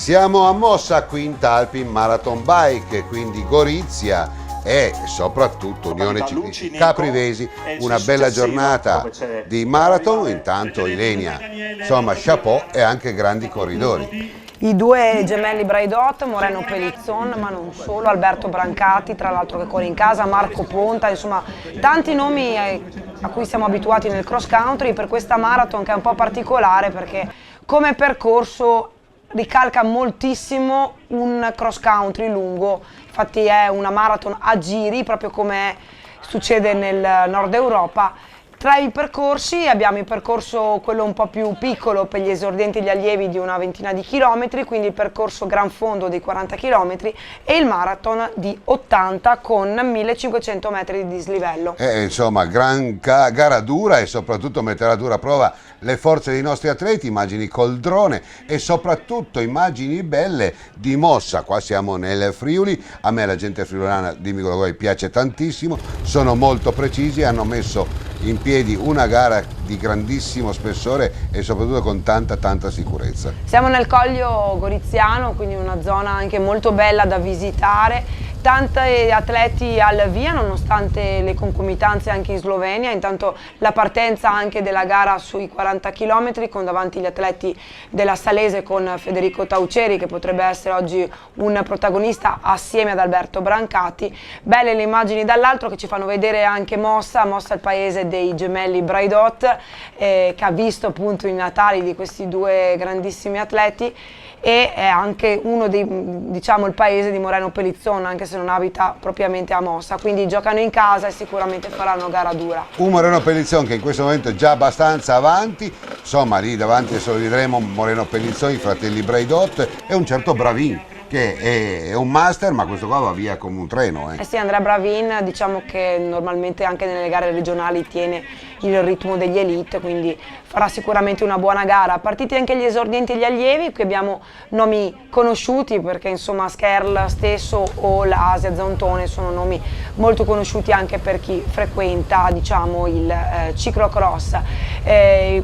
Siamo a Mossa, Quinta Alpin Marathon Bike, quindi Gorizia e soprattutto Unione Ciclisti Caprivesi. Una bella giornata di marathon. Intanto Ilenia, insomma, chapeau, e anche grandi corridori. I due gemelli Braidot, Moreno Pelizzon, ma non solo, Alberto Brancati, tra l'altro che corre in casa, Marco Ponta, insomma tanti nomi a cui siamo abituati nel cross country per questa marathon, che è un po' particolare perché come percorso ricalca moltissimo un cross country lungo. Infatti è una marathon a giri, proprio come succede nel nord Europa. Tra i percorsi abbiamo il percorso quello un po' più piccolo per gli esordienti e gli allievi di una ventina di chilometri, quindi il percorso gran fondo di 40 chilometri e il marathon di 80 con 1500 metri di dislivello. Insomma, gara dura, e soprattutto metterà a dura prova le forze dei nostri atleti, immagini col drone e soprattutto immagini belle di Mossa. Qua siamo nel Friuli, a me la gente friulana, dimmi quello che vuoi, piace tantissimo, sono molto precisi, hanno messo in piedi una gara di grandissimo spessore e soprattutto con tanta sicurezza. Siamo nel Coglio Goriziano, quindi una zona anche molto bella da visitare. Tanti atleti al via nonostante le concomitanze anche in Slovenia, intanto la partenza anche della gara sui 40 km con davanti gli atleti della Salese con Federico Tauceri, che potrebbe essere oggi un protagonista assieme ad Alberto Brancati. Belle le immagini dall'altro che ci fanno vedere anche Mossa, il paese dei gemelli Braidot, che ha visto appunto i natali di questi due grandissimi atleti, e è anche uno dei, diciamo, il paese di Moreno Pelizzon, anche se non abita propriamente a Mossa, quindi giocano in casa e sicuramente faranno gara dura. Un Moreno Pelizzon che in questo momento è già abbastanza avanti, insomma lì davanti adesso lo vedremo, Moreno Pelizzon, i fratelli Braidot e un certo Bravin, che è un master, ma questo qua va via come un treno. Sì, Andrea Bravin, diciamo che normalmente anche nelle gare regionali tiene il ritmo degli elite, quindi farà sicuramente una buona gara. Partiti anche gli esordienti e gli allievi, qui abbiamo nomi conosciuti perché insomma Scherl stesso o la Asia Zontone sono nomi molto conosciuti anche per chi frequenta, diciamo, il ciclocross.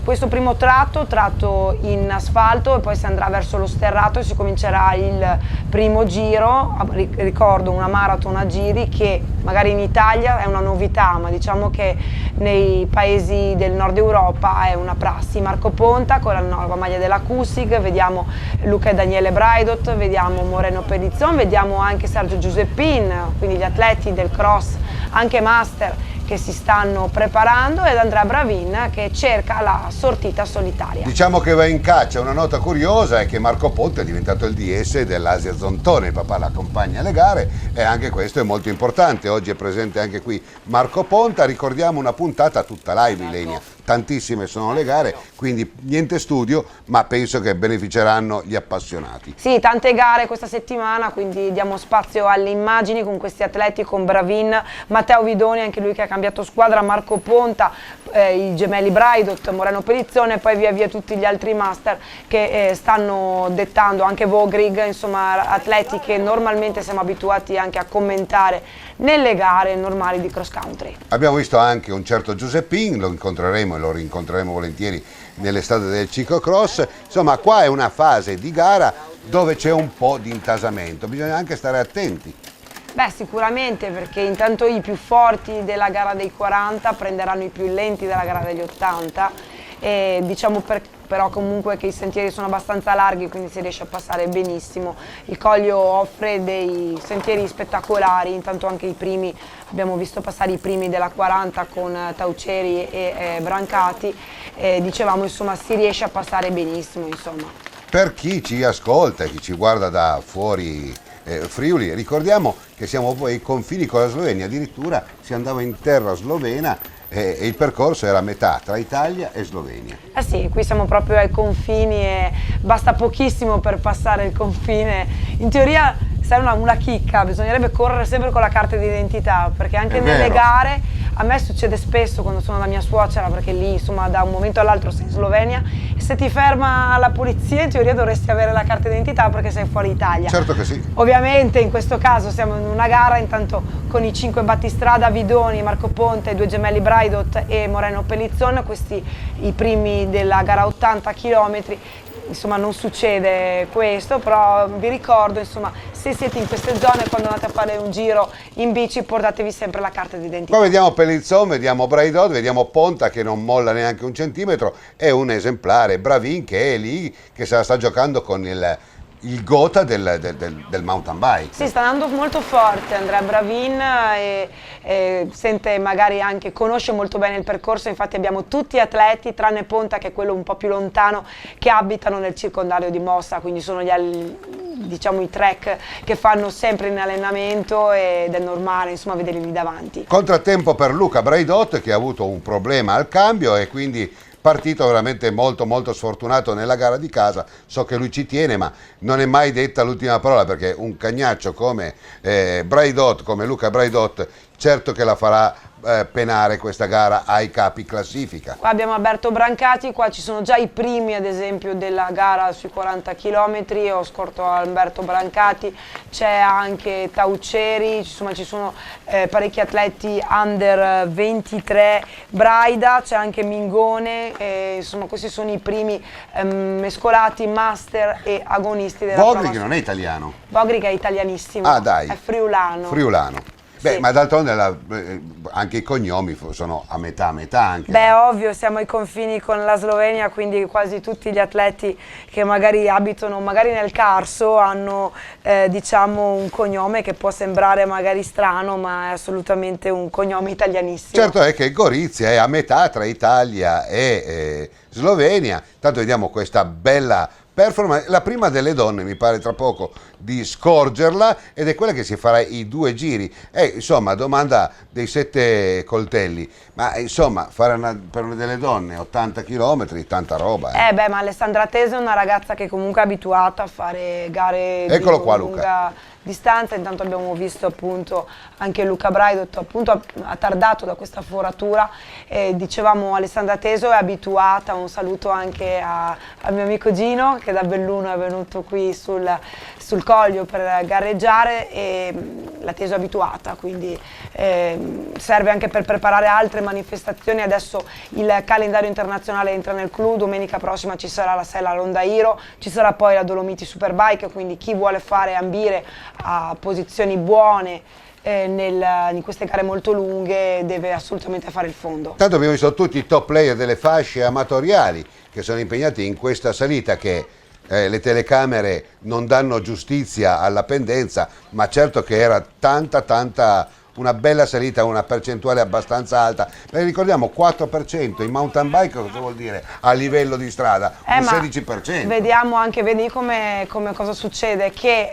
Questo primo tratto in asfalto, e poi si andrà verso lo sterrato e si comincerà il primo giro. Ricordo una marathon a giri che magari in Italia è una novità, ma diciamo che nei paesi del nord Europa è una prassi. Marco Ponta con la nuova maglia della Cussig, vediamo Luca e Daniele Braidot, vediamo Moreno Pelizzon, vediamo anche Sergio Giuseppin, quindi gli atleti del cross anche master che si stanno preparando, ed Andrea Bravin che cerca la sortita solitaria. Diciamo che va in caccia. Una nota curiosa è che Marco Ponte è diventato il DS dell'Asia Zontone, il papà l'accompagna alle gare e anche questo è molto importante. Oggi è presente anche qui Marco Ponta. Ricordiamo una puntata tutta live, Ilenia, tantissime sono le gare, quindi niente studio, ma penso che beneficeranno gli appassionati. Sì, tante gare questa settimana, quindi diamo spazio alle immagini con questi atleti, con Bravin, Matteo Vidoni, anche lui che ha cambiato squadra, Marco Ponta, i gemelli Braidot, Moreno Pelizzone, e poi via via tutti gli altri master che stanno dettando, anche Vogrig, insomma atleti che normalmente siamo abituati anche a commentare nelle gare normali di cross country. Abbiamo visto anche un certo Giuseppin, lo incontreremo e lo rincontreremo volentieri nell'estate del ciclocross. Insomma, qua è una fase di gara dove c'è un po' di intasamento, bisogna anche stare attenti. Beh, sicuramente, perché intanto i più forti della gara dei 40 prenderanno i più lenti della gara degli 80, e diciamo però comunque che i sentieri sono abbastanza larghi, quindi si riesce a passare benissimo. Il Coglio offre dei sentieri spettacolari, intanto anche i primi, abbiamo visto passare i primi della 40 con Tauceri e Brancati, dicevamo insomma si riesce a passare benissimo insomma. Per chi ci ascolta e chi ci guarda da fuori Friuli, ricordiamo che siamo poi ai confini con la Slovenia, addirittura si andava in terra slovena e il percorso era a metà tra Italia e Slovenia. Sì, qui siamo proprio ai confini e basta pochissimo per passare il confine. In teoria sai una chicca, bisognerebbe correre sempre con la carta d'identità, perché anche nelle gare a me succede spesso quando sono da mia suocera, perché lì insomma da un momento all'altro sei in Slovenia e se ti ferma la polizia in teoria dovresti avere la carta d'identità perché sei fuori Italia. Certo che sì. Ovviamente in questo caso siamo in una gara intanto con i 5 battistrada Vidoni, Marco Ponte, i due gemelli Braidot e Moreno Pelizzon, questi i primi della gara 80 km insomma non succede questo, però vi ricordo, insomma, se siete in queste zone, quando andate a fare un giro in bici, portatevi sempre la carta d'identità. Poi vediamo Pellizzon, vediamo Braidot, vediamo Ponta che non molla neanche un centimetro, è un esemplare, Bravin che è lì, che se la sta giocando con il gota del mountain bike. Sì, sta andando molto forte Andrea Bravin e sente magari anche, conosce molto bene il percorso, infatti abbiamo tutti atleti, tranne Ponta che è quello un po' più lontano, che abitano nel circondario di Mossa, quindi sono diciamo i track che fanno sempre in allenamento ed è normale insomma vederli lì davanti. Contrattempo per Luca Braidot che ha avuto un problema al cambio e quindi partito veramente molto molto sfortunato nella gara di casa. So che lui ci tiene, ma non è mai detta l'ultima parola, perché un cagnaccio come Braidot, come Luca Braidot, certo che la farà penare questa gara ai capi classifica. Qua abbiamo Alberto Brancati, qua ci sono già i primi ad esempio della gara sui 40 km, ho scorto Alberto Brancati, c'è anche Tauceri, insomma ci sono parecchi atleti under 23, Braida, c'è anche Mingone, insomma questi sono i primi mescolati, master e agonisti della Vogri prova. che non è italiano. Vogri che è italianissimo, Ah, dai. è friulano. Friulano. Beh, Sì. ma d'altronde anche i cognomi sono a metà anche. Beh, ovvio, siamo ai confini con la Slovenia, quindi quasi tutti gli atleti che magari abitano magari nel Carso hanno diciamo un cognome che può sembrare magari strano, ma è assolutamente un cognome italianissimo. Certo è che Gorizia è a metà tra Italia e Slovenia, tanto vediamo questa bella performance, la prima delle donne mi pare tra poco di scorgerla, ed è quella che si farà i 2 giri. Insomma, domanda dei 7 coltelli, ma insomma fare per una delle donne 80 km, tanta roba. Beh, ma Alessandra Tese è una ragazza che comunque è abituata a fare gare Eccolo di qua, lunga Luca. distanza. Intanto abbiamo visto appunto anche Luca Braidot, appunto ha tardato da questa foratura, dicevamo Alessandra Teso è abituata, un saluto anche al mio amico Gino che da Belluno è venuto qui sul Coglio per gareggiare, e la Teso è abituata, quindi serve anche per preparare altre manifestazioni. Adesso il calendario internazionale entra nel clou, domenica prossima ci sarà la Sella Londairo, ci sarà poi la Dolomiti Superbike, quindi chi vuole ambire a posizioni buone in queste gare molto lunghe deve assolutamente fare il fondo. Tanto abbiamo visto tutti i top player delle fasce amatoriali che sono impegnati in questa salita che le telecamere non danno giustizia alla pendenza, ma certo che era una bella salita, una percentuale abbastanza alta. Ricordiamo 4% in mountain bike, cosa vuol dire a livello di strada? Un 16%. Vediamo anche, vedi come cosa succede, che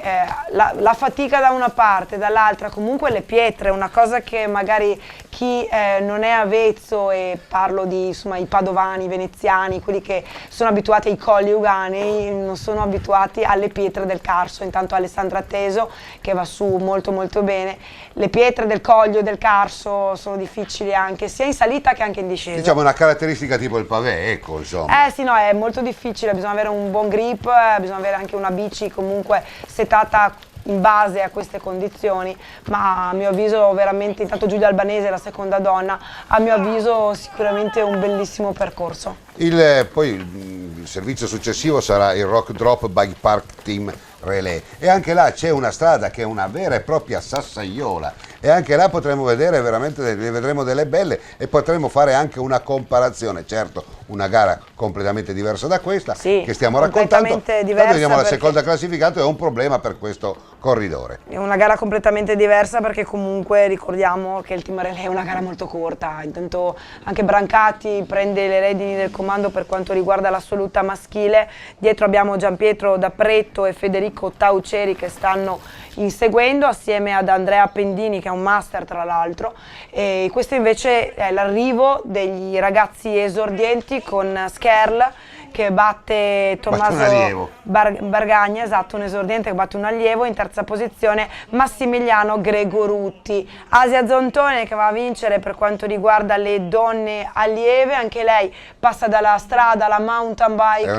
la fatica da una parte, dall'altra, comunque le pietre, una cosa che magari chi non è avvezzo, e parlo di insomma i padovani, i veneziani, quelli che sono abituati ai colli uganei, non sono abituati alle pietre del Carso. Intanto Alessandra Teso che va su molto molto bene. Le pietre del Coglio e del Carso sono difficili anche sia in salita che anche in discesa. Diciamo una caratteristica tipo il pavé, ecco, insomma. Sì, no, è molto difficile, bisogna avere un buon grip, bisogna avere anche una bici comunque setata in base a queste condizioni, ma a mio avviso veramente, intanto Giulia Albanese, la seconda donna, a mio avviso sicuramente un bellissimo percorso. Poi il servizio successivo sarà il Rock Drop Bike Park Team Relay, e anche là c'è una strada che è una vera e propria sassaiola, e anche là potremo vedere veramente, vedremo delle belle, e potremo fare anche una comparazione. Certo, una gara completamente diversa da questa che stiamo raccontando. Vediamo la seconda classificata, è un problema per questo corridore. È una gara completamente diversa perché comunque ricordiamo che il team relay è una gara molto corta. Intanto anche Brancati prende le redini del comando per quanto riguarda l'assoluta maschile. Dietro abbiamo Gianpietro D'Apretto e Federico Tauceri che stanno inseguendo assieme ad Andrea Pendini, che è un master tra l'altro, e questo invece è l'arrivo degli ragazzi esordienti con Skerl che batte Tommaso Bargagna, esatto, un esordiente che batte un allievo. In terza posizione Massimiliano Gregorutti. Asia Zontone che va a vincere per quanto riguarda le donne allieve, anche lei passa dalla strada alla mountain bike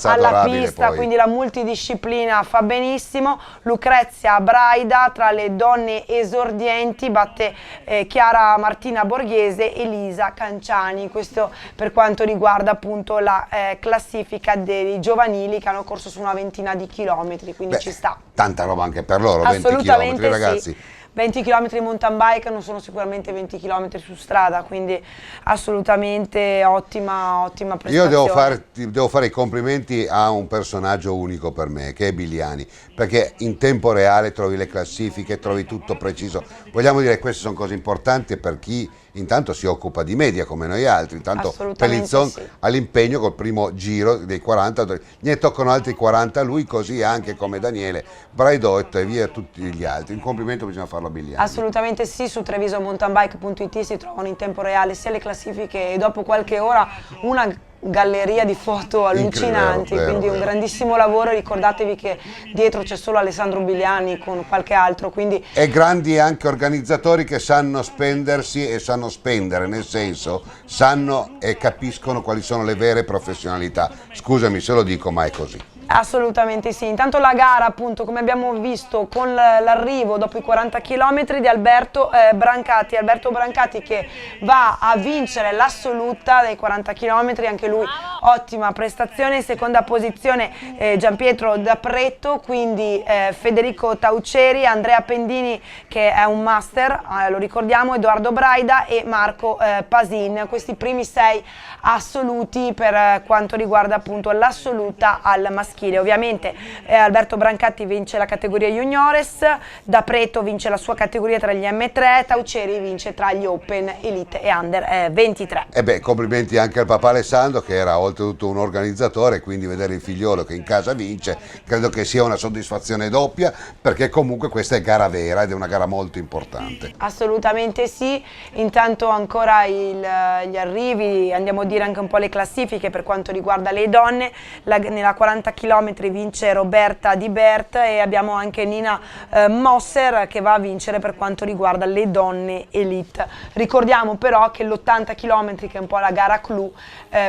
alla pista, poi. Quindi la multidisciplina fa benissimo. Lucrezia Braida tra le donne esordienti batte Chiara Martina Borghese e Elisa Canciani, questo per quanto riguarda appunto la classifica classifica dei giovanili che hanno corso su una ventina di chilometri, quindi ci sta. Tanta roba anche per loro, 20 Assolutamente chilometri, ragazzi. sì. 20 km in mountain bike non sono sicuramente 20 km su strada, quindi assolutamente ottima prestazione. Io devo fare i complimenti a un personaggio unico per me, che è Bigliani, perché in tempo reale trovi le classifiche, trovi tutto preciso. Vogliamo dire che queste sono cose importanti per chi intanto si occupa di media come noi altri. Intanto Pellizzon sì. all'impegno col primo giro dei 40, ne toccano altri 40 lui, così anche come Daniele Braidot e via tutti gli altri. Un complimento bisogna farlo a Bigliani. Assolutamente sì, su trevisomountainbike.it si trovano in tempo reale sia le classifiche e dopo qualche ora una galleria di foto allucinanti, quindi un grandissimo lavoro. Ricordatevi che dietro c'è solo Alessandro Bigliani con qualche altro, quindi... E grandi anche organizzatori che sanno spendersi e sanno spendere, nel senso sanno e capiscono quali sono le vere professionalità. Scusami se lo dico, ma è così. Assolutamente sì, intanto la gara appunto come abbiamo visto con l'arrivo dopo i 40 km di Alberto Brancati che va a vincere l'assoluta dei 40 km, anche lui ottima prestazione, in seconda posizione Gianpietro D'Apretto, quindi Federico Tauceri, Andrea Pendini che è un master, lo ricordiamo, Edoardo Braida e Marco Pasin, questi primi 6 assoluti per quanto riguarda appunto l'assoluta al maschile. Ovviamente Alberto Brancati vince la categoria juniores, D'Apretto vince la sua categoria tra gli M3, Tauceri vince tra gli Open, Elite e Under 23. E beh, complimenti anche al papà Alessandro che era oltretutto un organizzatore, quindi vedere il figliolo che in casa vince credo che sia una soddisfazione doppia, perché comunque questa è gara vera ed è una gara molto importante. Assolutamente sì, intanto ancora gli arrivi, andiamo a dire anche un po' le classifiche per quanto riguarda le donne. Nella 40 km vince Roberta Di Bert e abbiamo anche Nina Mosser che va a vincere per quanto riguarda le donne elite. Ricordiamo però che l'80 km, che è un po' la gara clou,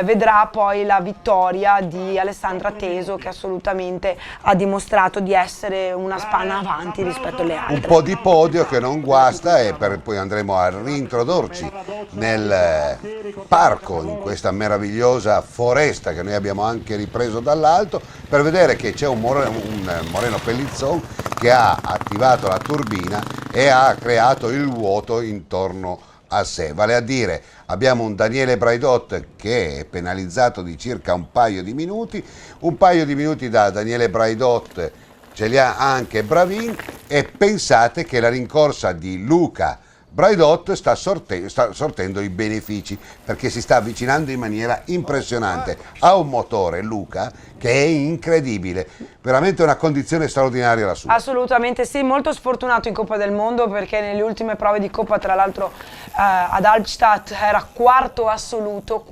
vedrà poi la vittoria di Alessandra Teso, che assolutamente ha dimostrato di essere una spanna avanti rispetto alle altre. Un po' di podio che non guasta, e poi andremo a rintrodurci nel parco, in questa meravigliosa foresta che noi abbiamo anche ripreso dall'alto, per vedere che c'è un Moreno Pellizzon che ha attivato la turbina e ha creato il vuoto intorno a sé, vale a dire abbiamo un Daniele Braidot che è penalizzato di circa un paio di minuti da Daniele Braidot ce li ha anche Bravin, e pensate che la rincorsa di Luca Braidot sta sortendo i benefici, perché si sta avvicinando in maniera impressionante a un motore, Luca, che è incredibile, veramente una condizione straordinaria la sua. Assolutamente sì, molto sfortunato in Coppa del Mondo, perché nelle ultime prove di Coppa, tra l'altro ad Albstadt, era quarto assoluto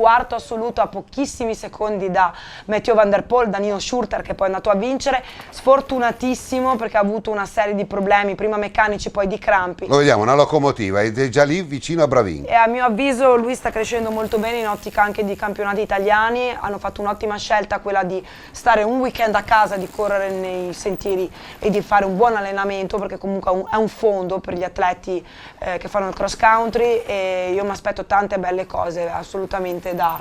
a pochissimi secondi da Mathieu van der Poel, da Nino Schurter, che poi è andato a vincere. Sfortunatissimo perché ha avuto una serie di problemi, prima meccanici poi di crampi. Lo vediamo, una locomotiva, ed è già lì vicino a Bravin. E a mio avviso lui sta crescendo molto bene in ottica anche di campionati italiani. Hanno fatto un'ottima scelta, quella di stare un weekend a casa, di correre nei sentieri e di fare un buon allenamento, perché comunque è un fondo per gli atleti che fanno il cross country, e io mi aspetto tante belle cose assolutamente da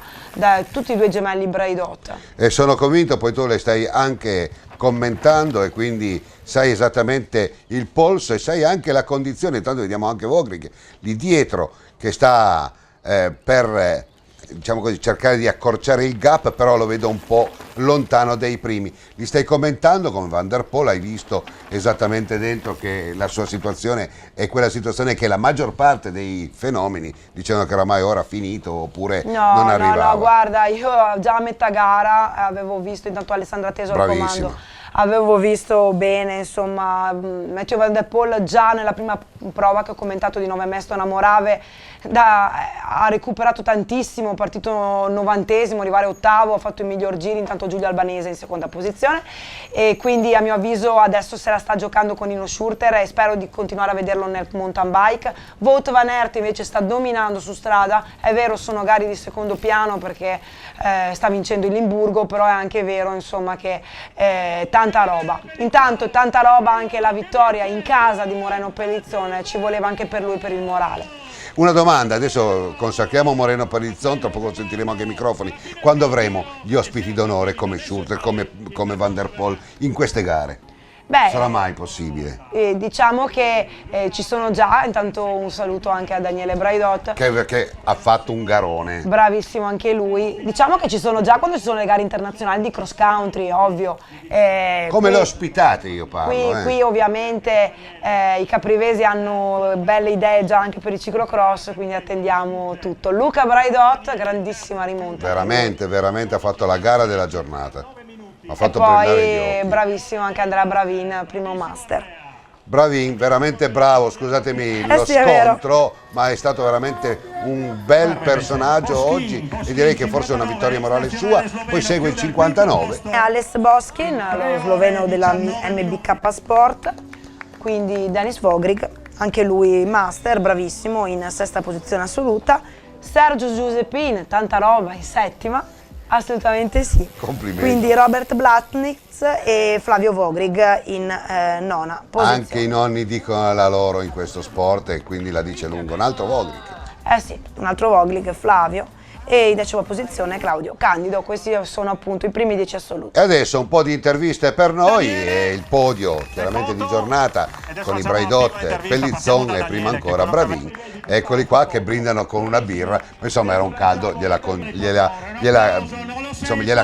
tutti i due gemelli Braidot. E sono convinto, poi tu le stai anche commentando e quindi sai esattamente il polso e sai anche la condizione. Intanto vediamo anche Vogrig lì dietro che sta per diciamo così, cercare di accorciare il gap, però lo vedo un po' lontano dai primi. Li stai commentando come Van der Poel, hai visto esattamente dentro che la sua situazione è quella situazione che la maggior parte dei fenomeni dicevano che oramai ora finito oppure non arrivava. No, guarda, io già a metà gara avevo visto intanto Alessandra Teso al comando. Avevo visto bene, insomma, Mathieu van der Poel già nella prima prova che ho commentato di 9 Meston a Morave ha recuperato tantissimo, partito 90esimo, arrivare ottavo, ha fatto i miglior giri, intanto Giulio Albanese in seconda posizione, e quindi a mio avviso adesso se la sta giocando con Nino Schurter e spero di continuare a vederlo nel mountain bike. Wout van Aert invece sta dominando su strada, è vero sono gare di secondo piano perché sta vincendo il Limburgo, però è anche vero insomma che tanta roba. Intanto tanta roba anche la vittoria in casa di Moreno Pellizzon, ci voleva anche per lui, per il morale. Una domanda, adesso consacriamo Moreno Pellizzon, tra poco sentiremo anche i microfoni. Quando avremo gli ospiti d'onore come Schurter, come Van der Poel in queste gare? Beh, Sarà mai possibile? diciamo che ci sono già, intanto un saluto anche a Daniele Braidot. Perché ha fatto un garone. Bravissimo anche lui. Diciamo che ci sono già quando ci sono le gare internazionali di cross country, ovvio. Come le ospitate io parlo. Qui ovviamente i caprivesi hanno belle idee già anche per il ciclocross, quindi attendiamo tutto. Luca Braidot, grandissima rimonta. Veramente, veramente ha fatto la gara della giornata. Ha E fatto brillare gli poi occhi. bravissimo anche Andrea Bravin, primo master. Bravin, veramente bravo, scusatemi lo sì, è vero. scontro, ma è stato veramente un bel personaggio oggi e direi che forse è una vittoria morale sua. Poi segue il 59. Alex Boskin, lo sloveno della MBK Sport, quindi Denis Vogrig, anche lui master, bravissimo, in sesta posizione assoluta. Sergio Giuseppin, tanta roba, in settima. Assolutamente sì. Complimenti. Quindi Robert Blatnitz e Flavio Vogrig in nona posizione. Anche i nonni dicono la loro in questo sport e quindi la dice lungo. Un altro Vogrik. Sì, un altro Vogrig, Flavio, e in decima posizione Claudio Candido. Questi sono appunto i primi 10 assoluti. E adesso un po' di interviste per noi e il podio chiaramente di giornata con i Braidot, Pellizzon e prima ancora Bravin. Eccoli qua che brindano con una birra, insomma era un caldo, gliela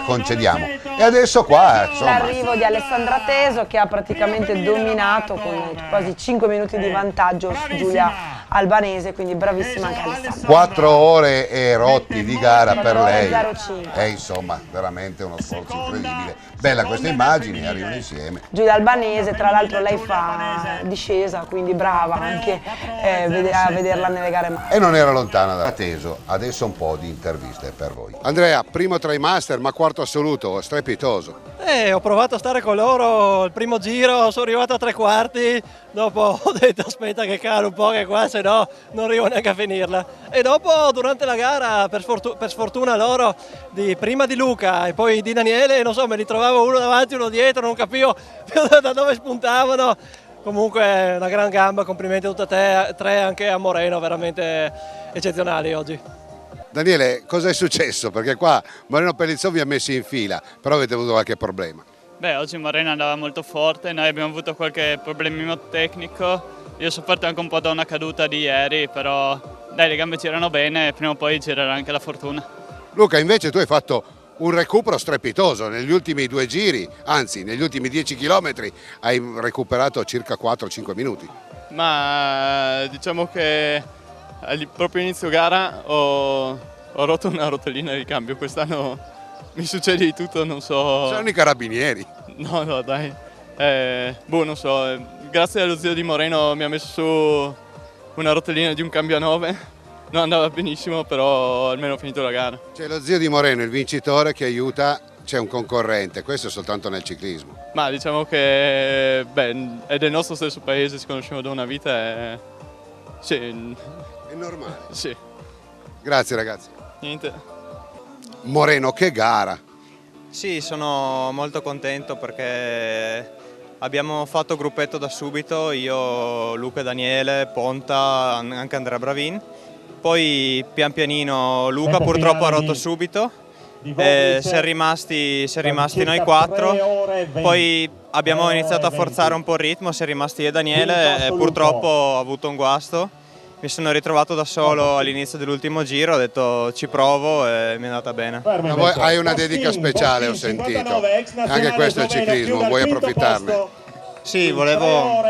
concediamo. E adesso qua insomma, L'arrivo di Alessandra Teso che ha praticamente dominato con quasi 5 minuti di vantaggio su Giulia Albanese, quindi bravissima anche Alessandra. 4 ore e rotti di gara per 4 ore lei. 05. E insomma veramente uno sforzo incredibile. Bella queste immagini, arrivano insieme. Giulia Albanese, tra l'altro lei fa discesa, quindi brava anche a vederla nelle gare master. E non era lontana da Teso. Adesso un po' di interviste per voi. Andrea, primo tra i master ma quarto assoluto, strepitoso. Ho provato a stare con loro il primo giro, sono arrivato a 3/4, dopo ho detto aspetta che calo un po' che qua se no non arrivo neanche a finirla. E dopo durante la gara, per sfortuna loro, prima di Luca e poi di Daniele, non so, me li trovavo uno davanti, uno dietro, non capivo più da dove spuntavano. Comunque una gran gamba, complimenti a tutte e tre, anche a Moreno, veramente eccezionali oggi. Daniele, cosa è successo? Perché qua Moreno Pellizzon vi ha messi in fila, però avete avuto qualche problema. Beh, oggi Moreno andava molto forte, noi abbiamo avuto qualche problemino tecnico. Io ho sofferto anche un po' da una caduta di ieri, però dai, le gambe girano bene e prima o poi girerà anche la fortuna. Luca, invece tu hai fatto un recupero strepitoso negli ultimi 2 giri, anzi negli ultimi 10 chilometri hai recuperato circa 4-5 minuti. Ma diciamo che proprio inizio gara ho rotto una rotellina di cambio, quest'anno mi succede di tutto, non so. Sono i carabinieri. No, dai. Non so, grazie allo zio di Moreno mi ha messo su una rotellina di un cambio a 9. Non andava benissimo, però almeno ho finito la gara. C'è lo zio di Moreno, il vincitore, che aiuta, c'è un concorrente, questo è soltanto nel ciclismo. Ma diciamo che è del nostro stesso paese, ci conosciamo da una vita e sì. È normale. Sì. Grazie ragazzi. Niente. Moreno, che gara! Sì, sono molto contento perché abbiamo fatto gruppetto da subito, io, Luca e Daniele, Ponta, anche Andrea Bravin. Poi pian pianino Luca purtroppo ha rotto subito, si è rimasti noi 4, poi abbiamo iniziato a forzare un po' il ritmo, si è rimasti io e Daniele e purtroppo ho avuto un guasto. Mi sono ritrovato da solo all'inizio dell'ultimo giro, ho detto ci provo e mi è andata bene. Ma voi hai una dedica speciale, ho sentito, anche questo è il ciclismo, vuoi approfittarne? Sì, volevo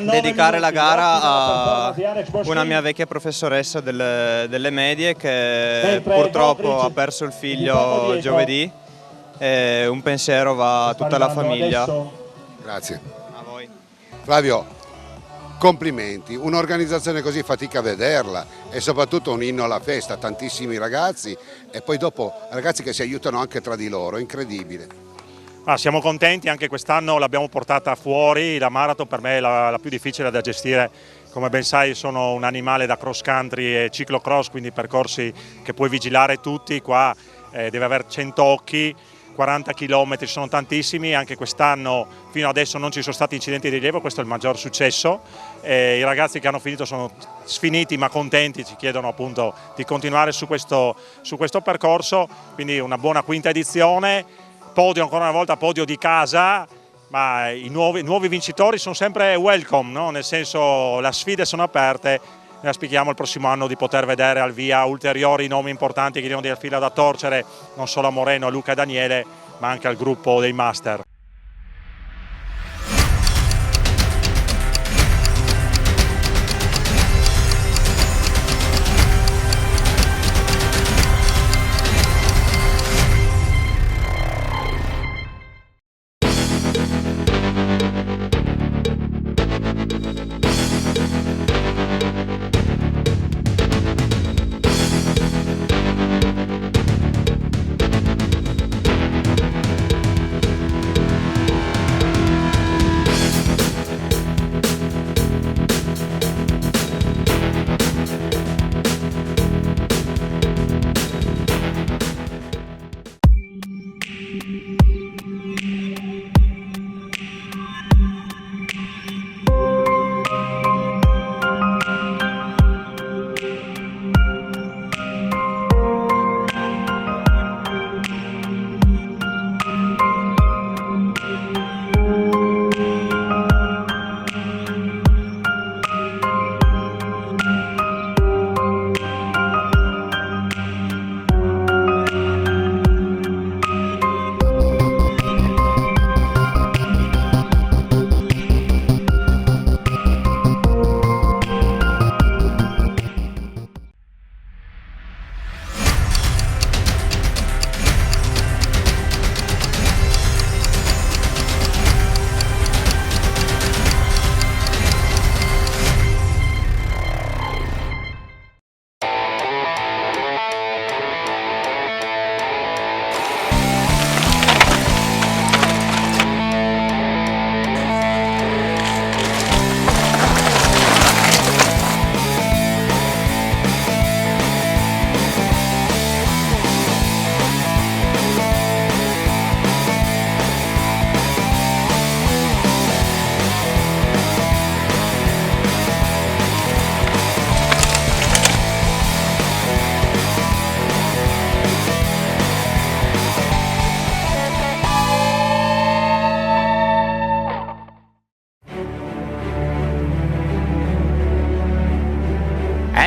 dedicare la gara a una mia vecchia professoressa delle medie che purtroppo ha perso il figlio giovedì e un pensiero va a tutta la famiglia. Grazie. A voi. Flavio, complimenti, un'organizzazione così fatica a vederla e soprattutto un inno alla festa, tantissimi ragazzi e poi dopo ragazzi che si aiutano anche tra di loro, incredibile. Siamo contenti, anche quest'anno l'abbiamo portata fuori, la marathon per me è la più difficile da gestire, come ben sai sono un animale da cross country e ciclocross, quindi percorsi che puoi vigilare tutti, qua deve avere 100 occhi, 40 km, sono tantissimi, anche quest'anno fino adesso non ci sono stati incidenti di rilievo, questo è il maggior successo. I ragazzi che hanno finito sono sfiniti ma contenti, ci chiedono appunto di continuare su questo percorso, quindi una buona quinta edizione, podio ancora una volta, podio di casa, ma i nuovi vincitori sono sempre welcome, no? Nel senso le sfide sono aperte. Noi auspichiamo il prossimo anno di poter vedere al via ulteriori nomi importanti che devono di fila da torcere, non solo a Moreno, a Luca e Daniele, ma anche al gruppo dei Master.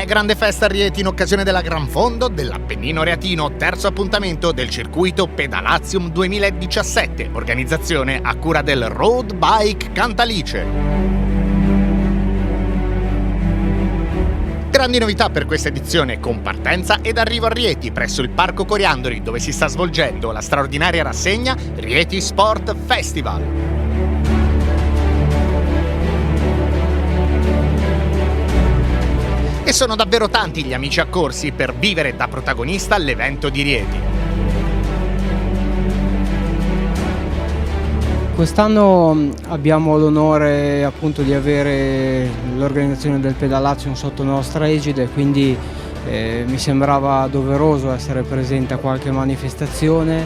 Grande festa a Rieti in occasione della Gran Fondo dell'Appennino Reatino, terzo appuntamento del circuito Pedalazium 2017, organizzazione a cura del Road Bike Cantalice. Grandi novità per questa edizione, con partenza ed arrivo a Rieti presso il Parco Coriandoli, dove si sta svolgendo la straordinaria rassegna Rieti Sport Festival. E sono davvero tanti gli amici accorsi per vivere da protagonista l'evento di Rieti. Quest'anno abbiamo l'onore appunto di avere l'organizzazione del Pedalazium sotto nostra egide, quindi mi sembrava doveroso essere presente a qualche manifestazione.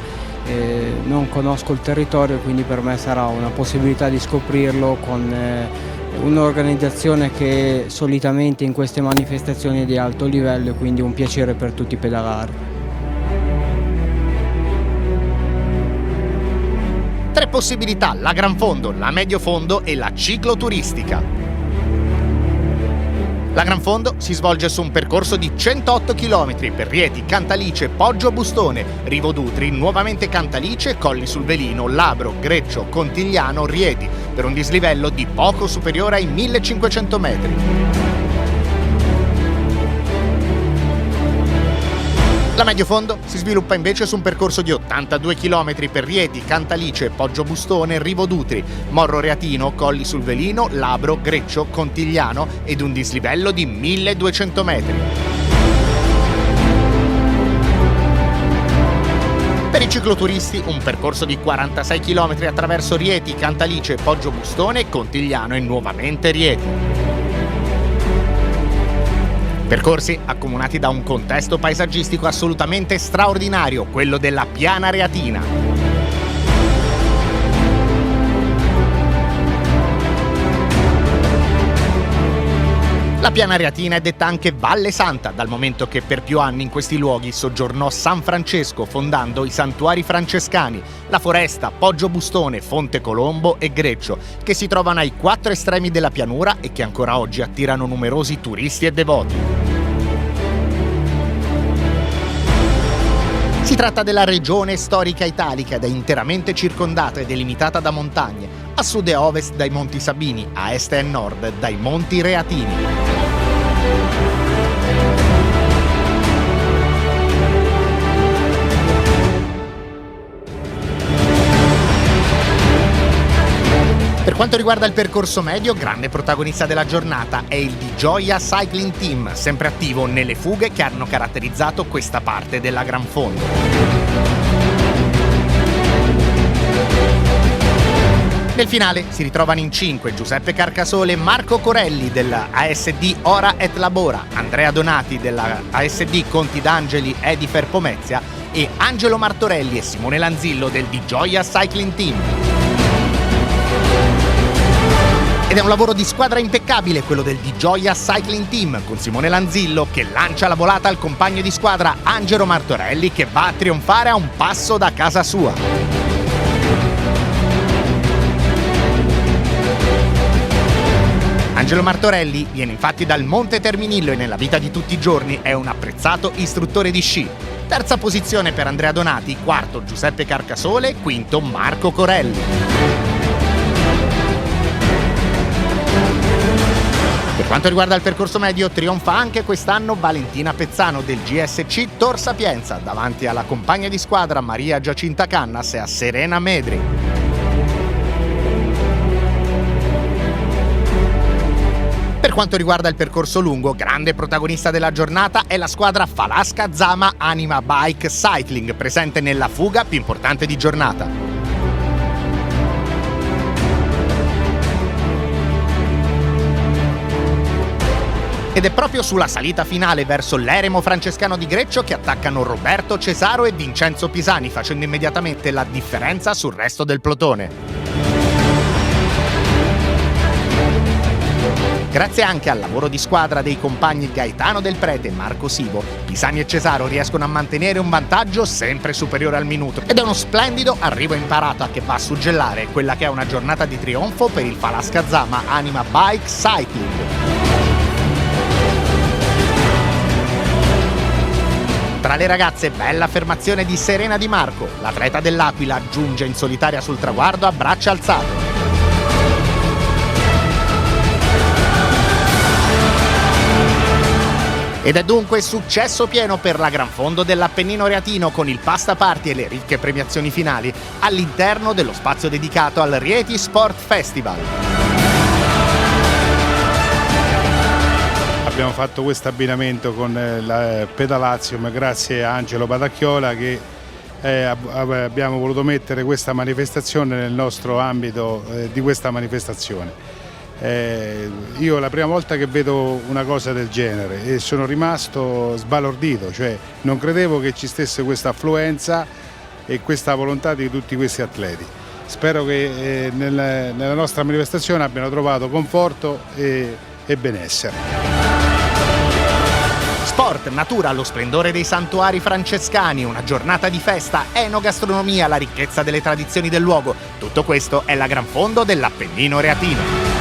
Non conosco il territorio, quindi per me sarà una possibilità di scoprirlo con un'organizzazione che solitamente in queste manifestazioni è di alto livello, quindi un piacere per tutti i pedalari. Tre possibilità: la Gran Fondo, la Medio Fondo e la cicloturistica. La Gran Fondo si svolge su un percorso di 108 km per Rieti, Cantalice, Poggio Bustone, Rivo d'Utri, nuovamente Cantalice, Colli sul Velino, Labro, Greccio, Contigliano, Rieti, per un dislivello di poco superiore ai 1500 metri. La Medio Fondo si sviluppa invece su un percorso di 82 km per Rieti, Cantalice, Poggio Bustone, Rivo d'Utri, Morro Reatino, Colli sul Velino, Labro, Greccio, Contigliano ed un dislivello di 1200 metri. Per i cicloturisti un percorso di 46 km attraverso Rieti, Cantalice, Poggio Bustone, Contigliano e nuovamente Rieti. Percorsi accomunati da un contesto paesaggistico assolutamente straordinario, quello della Piana Reatina. La Piana Reatina è detta anche Valle Santa, dal momento che per più anni in questi luoghi soggiornò San Francesco, fondando i santuari francescani, la Foresta, Poggio Bustone, Fonte Colombo e Greccio, che si trovano ai 4 estremi della pianura e che ancora oggi attirano numerosi turisti e devoti. Si tratta della regione storica italica ed è interamente circondata e delimitata da montagne, a sud e a ovest dai Monti Sabini, a est e a nord dai Monti Reatini. Per quanto riguarda il percorso medio, grande protagonista della giornata è il Di Gioia Cycling Team, sempre attivo nelle fughe che hanno caratterizzato questa parte della Gran Fondo. Nel finale si ritrovano in 5 Giuseppe Carcasole e Marco Corelli della ASD Ora et Labora, Andrea Donati della ASD Conti d'Angeli Edifer Pomezia e Angelo Martorelli e Simone Lanzillo del Di Gioia Cycling Team. Ed è un lavoro di squadra impeccabile quello del Di Gioia Cycling Team, con Simone Lanzillo che lancia la volata al compagno di squadra Angelo Martorelli, che va a trionfare a un passo da casa sua. Angelo Martorelli viene infatti dal Monte Terminillo e nella vita di tutti i giorni è un apprezzato istruttore di sci. Terza posizione per Andrea Donati, quarto Giuseppe Carcasole, quinto Marco Corelli. Per quanto riguarda il percorso medio, trionfa anche quest'anno Valentina Pezzano del GSC Tor Sapienza, davanti alla compagna di squadra Maria Giacinta Cannas e a Serena Medri. Per quanto riguarda il percorso lungo, grande protagonista della giornata è la squadra Falasca Zama Anima Bike Cycling, presente nella fuga più importante di giornata. Ed è proprio sulla salita finale verso l'eremo francescano di Greccio che attaccano Roberto Cesaro e Vincenzo Pisani, facendo immediatamente la differenza sul resto del plotone. Grazie anche al lavoro di squadra dei compagni Gaetano Del Prete e Marco Sivo, Pisani e Cesaro riescono a mantenere un vantaggio sempre superiore al minuto ed è uno splendido arrivo in parata che va a suggellare quella che è una giornata di trionfo per il Falasca Zama Anima Bike Cycling. Tra le ragazze, bella affermazione di Serena Di Marco. L'atleta dell'Aquila giunge in solitaria sul traguardo a braccia alzate. Ed è dunque successo pieno per la Gran Fondo dell'Appennino Reatino con il pasta party e le ricche premiazioni finali all'interno dello spazio dedicato al Rieti Sport Festival. Abbiamo fatto questo abbinamento con la Pedalazium grazie a Angelo Badacchiola che abbiamo voluto mettere questa manifestazione nel nostro ambito di questa manifestazione. Io è la prima volta che vedo una cosa del genere e sono rimasto sbalordito, cioè non credevo che ci stesse questa affluenza e questa volontà di tutti questi atleti. Spero che nella nostra manifestazione abbiano trovato conforto e benessere. Sport, natura, lo splendore dei santuari francescani, una giornata di festa, enogastronomia, la ricchezza delle tradizioni del luogo. Tutto questo è la Gran Fondo dell'Appennino Reatino.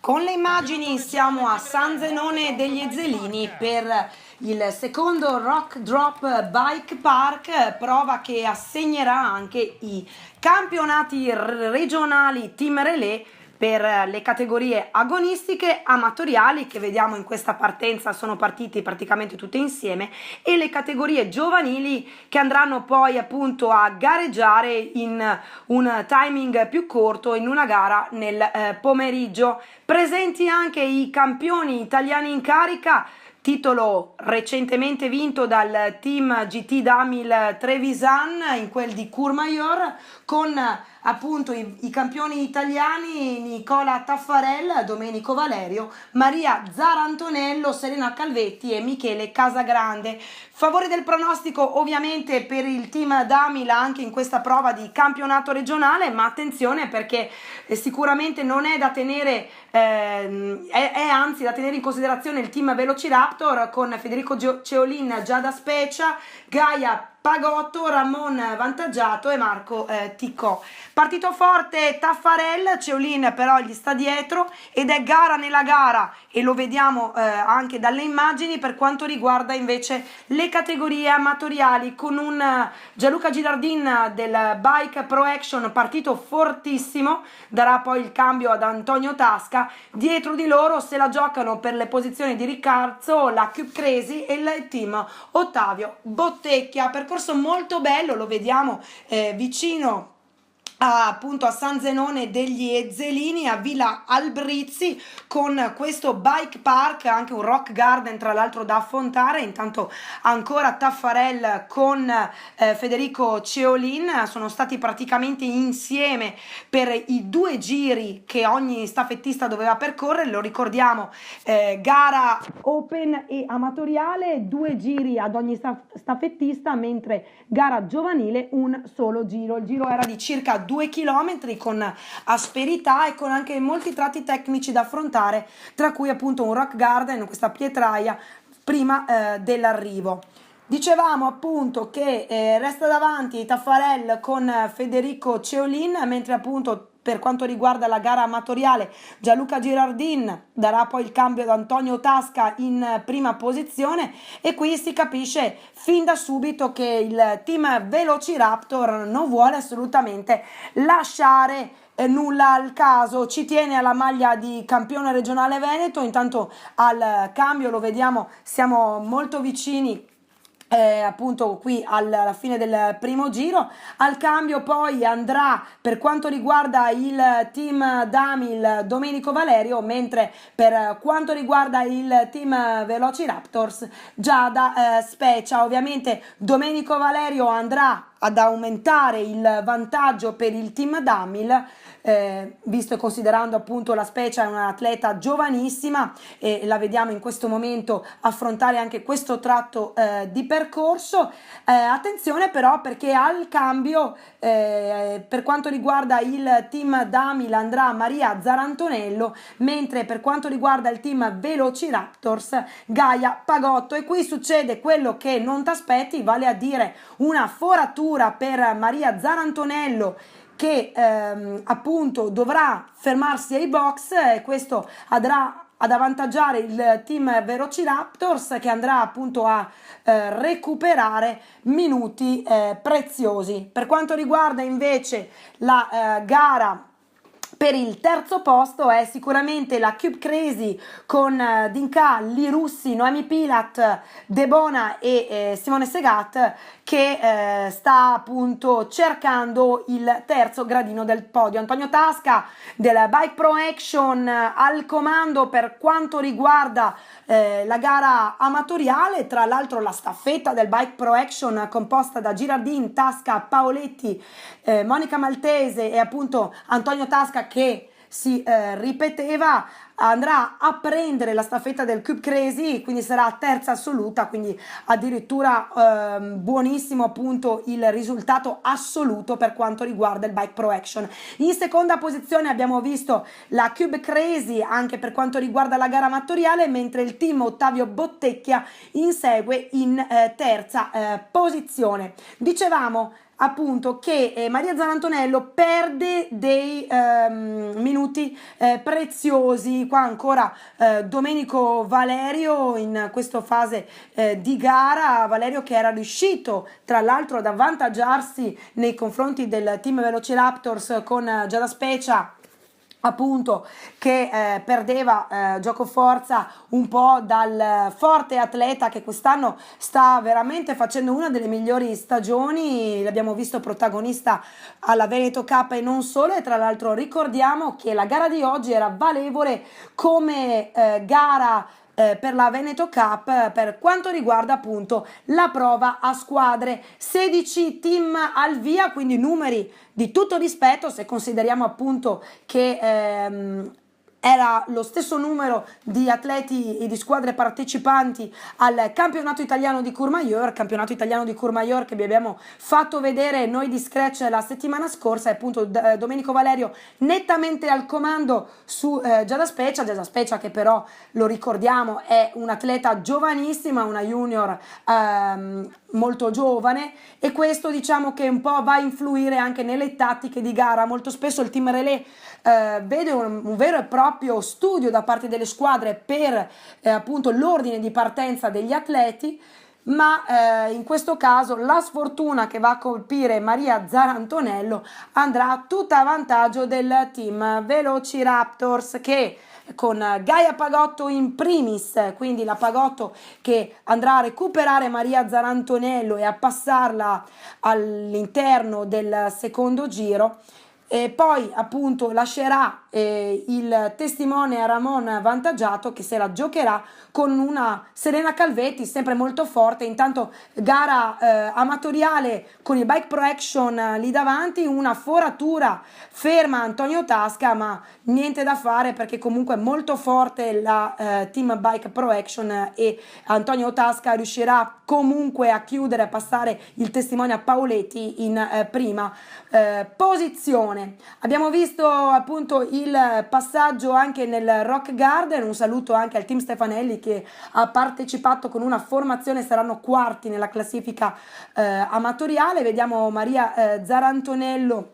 Con le immagini siamo a San Zenone degli Ezzelini per il secondo Rock Drop Bike Park, prova che assegnerà anche i campionati regionali Team Relais per le categorie agonistiche, amatoriali, che vediamo in questa partenza sono partiti praticamente tutte insieme, e le categorie giovanili che andranno poi appunto a gareggiare in un timing più corto in una gara nel pomeriggio. Presenti anche i campioni italiani in carica, titolo recentemente vinto dal team GT Damil Trevisan, in quel di Courmayeur, con appunto i campioni italiani Nicola Taffarel, Domenico Valerio, Maria Zarantonello, Serena Calvetti e Michele Casagrande. Favore del pronostico ovviamente per il team Damil anche in questa prova di campionato regionale, ma attenzione perché sicuramente non è da tenere, è anzi da tenere in considerazione il team Velociraptor con Federico Ceolin, Giada Specia, Gaia Pagotto, Ramon Vantaggiato e Marco Ticcò. Partito forte Taffarel, Ceolin però gli sta dietro ed è gara nella gara, e lo vediamo anche dalle immagini per quanto riguarda invece le categorie amatoriali, con un Gianluca Girardin del Bike Pro Action partito fortissimo, darà poi il cambio ad Antonio Tasca. Dietro di loro se la giocano per le posizioni di Riccardo, la Cube Crazy e il team Ottavio Bottecchia. Percorso molto bello, lo vediamo vicino appunto a San Zenone degli Ezzelini, a Villa Albrizzi, con questo bike park, anche un rock garden tra l'altro da affrontare. Intanto ancora Taffarel con Federico Ceolin sono stati praticamente insieme per i 2 giri che ogni staffettista doveva percorrere. Lo ricordiamo, gara open e amatoriale, 2 giri ad ogni staffettista, mentre gara giovanile un solo giro. Il giro era di circa 2 chilometri, con asperità e con anche molti tratti tecnici da affrontare, tra cui appunto un rock garden, questa pietraia prima dell'arrivo. Dicevamo appunto che resta davanti Taffarel con Federico Ceolin, mentre appunto per quanto riguarda la gara amatoriale Gianluca Girardin darà poi il cambio ad Antonio Tasca in prima posizione, e qui si capisce fin da subito che il team Velociraptor non vuole assolutamente lasciare nulla al caso, ci tiene alla maglia di campione regionale veneto. Intanto al cambio lo vediamo, siamo molto vicini appunto qui alla fine del primo giro. Al cambio poi andrà, per quanto riguarda il team Damil, Domenico Valerio, mentre per quanto riguarda il team Velociraptors Giada Specia. Ovviamente Domenico Valerio andrà ad aumentare il vantaggio per il team Damil, visto e considerando appunto la Specia è un'atleta giovanissima e la vediamo in questo momento affrontare anche questo tratto di percorso. Attenzione però, perché al cambio per quanto riguarda il team Damil andrà Maria Zarantonello, mentre per quanto riguarda il team Velociraptors Gaia Pagotto. E qui succede quello che non ti aspetti, vale a dire una foratura per Maria Zarantonello, che appunto dovrà fermarsi ai box, e questo andrà ad avvantaggiare il team Velociraptors, che andrà appunto a recuperare minuti preziosi. Per quanto riguarda invece la gara per il terzo posto, è sicuramente la Cube Crazy con Dinka, Lirussi, Noemi Pilat, Debona e Simone Segat, che sta appunto cercando il terzo gradino del podio. Antonio Tasca del Bike Pro Action al comando per quanto riguarda la gara amatoriale. Tra l'altro la staffetta del Bike Pro Action, composta da Girardin, Tasca, Paoletti, Monica Maltese e appunto Antonio Tasca, che si ripeteva, andrà a prendere la staffetta del Cube Crazy, quindi sarà terza assoluta, quindi addirittura buonissimo appunto il risultato assoluto per quanto riguarda il Bike Pro Action. In seconda posizione abbiamo visto la Cube Crazy anche per quanto riguarda la gara amatoriale, mentre il team Ottavio Bottecchia insegue in terza posizione. Dicevamo appunto che Maria Zarantonello perde dei minuti preziosi. Qua ancora Domenico Valerio in questa fase di gara, Valerio che era riuscito tra l'altro ad avvantaggiarsi nei confronti del team Velociraptors con Giada Specia, appunto, che perdeva gioco forza un po' dal forte atleta che quest'anno sta veramente facendo una delle migliori stagioni. L'abbiamo visto protagonista alla Veneto Cup e non solo, e tra l'altro ricordiamo che la gara di oggi era valevole come gara per la Veneto Cup per quanto riguarda appunto la prova a squadre. 16 team al via, quindi numeri di tutto rispetto se consideriamo appunto che era lo stesso numero di atleti e di squadre partecipanti al campionato italiano di Courmayeur, che vi abbiamo fatto vedere noi di Scratch la settimana scorsa, e appunto Domenico Valerio nettamente al comando su Giada Speccia, che però lo ricordiamo è un'atleta giovanissima, una junior molto giovane, e questo diciamo che un po' va a influire anche nelle tattiche di gara. Molto spesso il team relay vede un vero e proprio studio da parte delle squadre per appunto l'ordine di partenza degli atleti, ma in questo caso la sfortuna che va a colpire Maria Zarantonello andrà tutta a vantaggio del team Velociraptors, che con Gaia Pagotto in primis, quindi la Pagotto che andrà a recuperare Maria Zarantonello e a passarla all'interno del secondo giro, e poi appunto lascerà il testimone a Ramon Vantaggiato, che se la giocherà con una Serena Calvetti sempre molto forte. Intanto gara amatoriale con il Bike Pro Action lì davanti, una foratura ferma Antonio Tasca, ma niente da fare perché comunque è molto forte la Team Bike Pro Action, e Antonio Tasca riuscirà comunque a chiudere, a passare il testimone a Paoletti in prima posizione. Abbiamo visto appunto il passaggio anche nel Rock Garden, un saluto anche al team Stefanelli che ha partecipato con una formazione, saranno quarti nella classifica amatoriale. Vediamo Maria Zarantonello